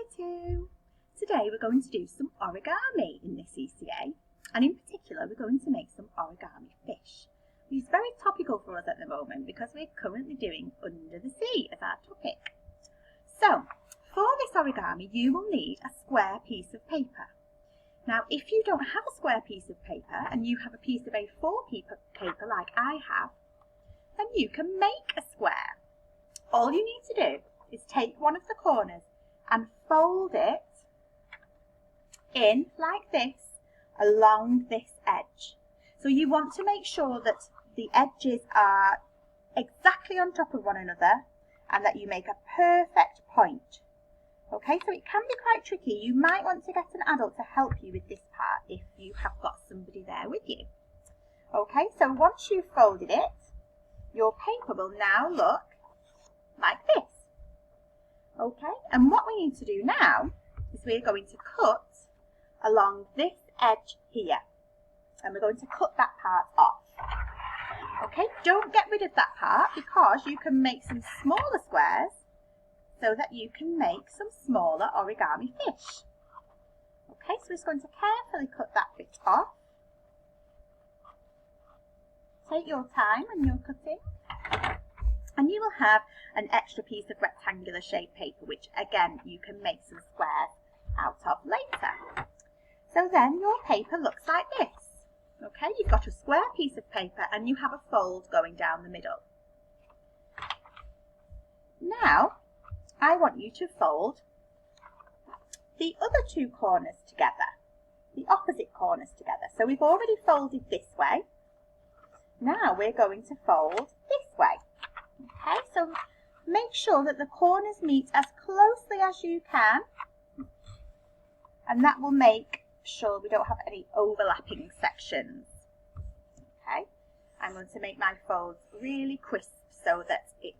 Hi too! Today we're going to do some origami in this ECA, and in particular we're going to make some origami fish. It's very topical for us at the moment because we're currently doing under the sea as our topic. So for this origami you will need a square piece of paper. Now if you don't have a square piece of paper and you have a piece of A4 paper like I have, then you can make a square. All you need to do is take one of the corners and fold it in like this along this edge. So you want to make sure that the edges are exactly on top of one another and that you make a perfect point. Okay, so it can be quite tricky. You might want to get an adult to help you with this part if you have got somebody there with you. Okay, so once you've folded it, your paper will now look like this. Okay, and what we need to do now is we're going to cut along this edge here, and we're going to cut that part off. Okay, don't get rid of that part because you can make some smaller squares so that you can make some smaller origami fish. Okay, so we're just going to carefully cut that bit off. Take your time when you're cutting. And you will have an extra piece of rectangular shaped paper, which again you can make some squares out of later. So then your paper looks like this. Okay, you've got a square piece of paper and you have a fold going down the middle. Now I want you to fold the other two corners together, the opposite corners together. So we've already folded this way. Now we're going to fold this way. Okay, so make sure that the corners meet as closely as you can, and that will make sure we don't have any overlapping sections. Okay, I'm going to make my folds really crisp so that it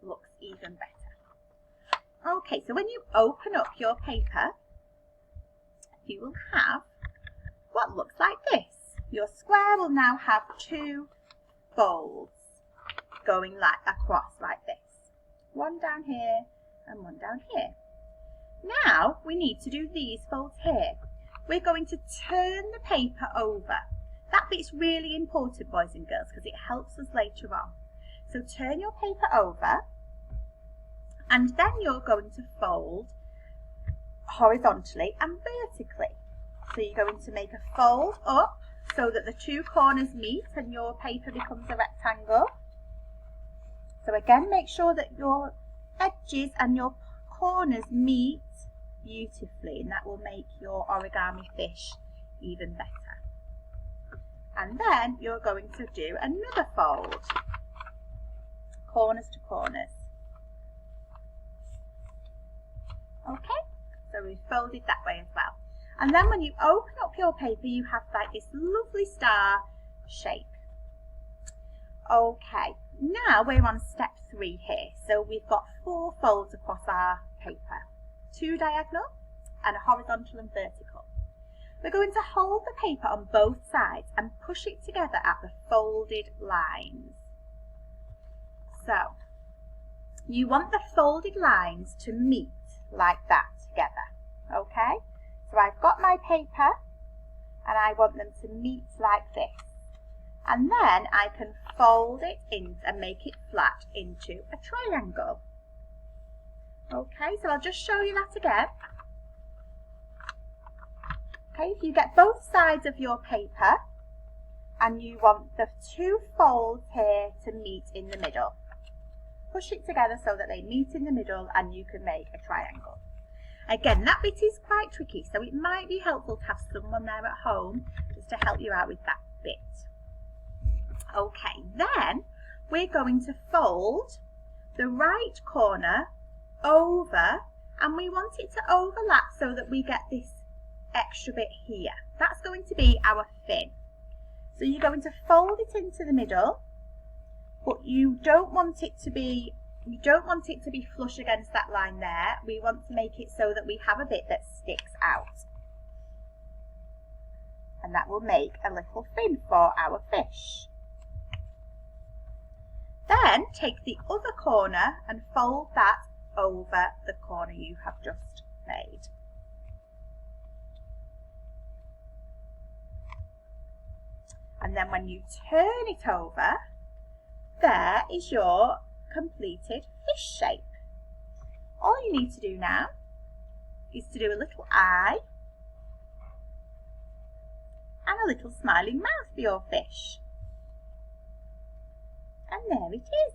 looks even better. Okay, so when you open up your paper, you will have what looks like this. Your square will now have two folds going like across like this. One down here and one down here. Now we need to do these folds here. We're going to turn the paper over. That bit's really important, boys and girls, because it helps us later on. So turn your paper over and then you're going to fold horizontally and vertically. So you're going to make a fold up so that the two corners meet and your paper becomes a rectangle. So again, make sure that your edges and your corners meet beautifully, and that will make your origami fish even better. And then you're going to do another fold, corners to corners. Okay, so we've folded that way as well. And then when you open up your paper, you have like this lovely star shape. Okay, now we're on step 3 here. So we've got 4 folds across our paper, 2 diagonal and a horizontal and vertical. We're going to hold the paper on both sides and push it together at the folded lines. So you want the folded lines to meet like that together. Okay, so I've got my paper and I want them to meet like this. And then I can fold it in and make it flat into a triangle. Okay, so I'll just show you that again. Okay, if you get both sides of your paper and you want the 2 folds here to meet in the middle, push it together so that they meet in the middle and you can make a triangle. Again, that bit is quite tricky, so it might be helpful to have someone there at home just to help you out with that bit. Okay, then we're going to fold the right corner over, and we want it to overlap so that we get this extra bit here. That's going to be our fin. So you're going to fold it into the middle, but you don't want it to be flush against that line there. We want to make it so that we have a bit that sticks out. And that will make a little fin for our fish. Then take the other corner and fold that over the corner you have just made. And then when you turn it over, there is your completed fish shape. All you need to do now is to do a little eye and a little smiling mouth for your fish. And there it is,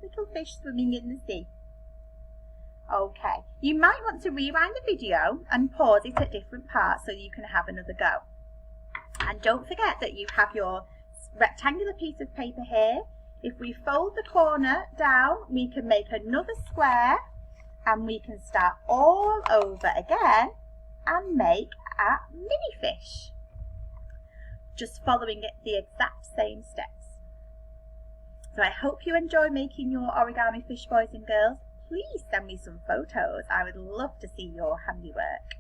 little fish swimming in the sea. Okay, you might want to rewind the video and pause it at different parts so you can have another go. And don't forget that you have your rectangular piece of paper here. If we fold the corner down, we can make another square and we can start all over again and make a mini fish. Just following it the exact same steps. So I hope you enjoy making your origami fish, boys and girls. Please send me some photos. I would love to see your handiwork.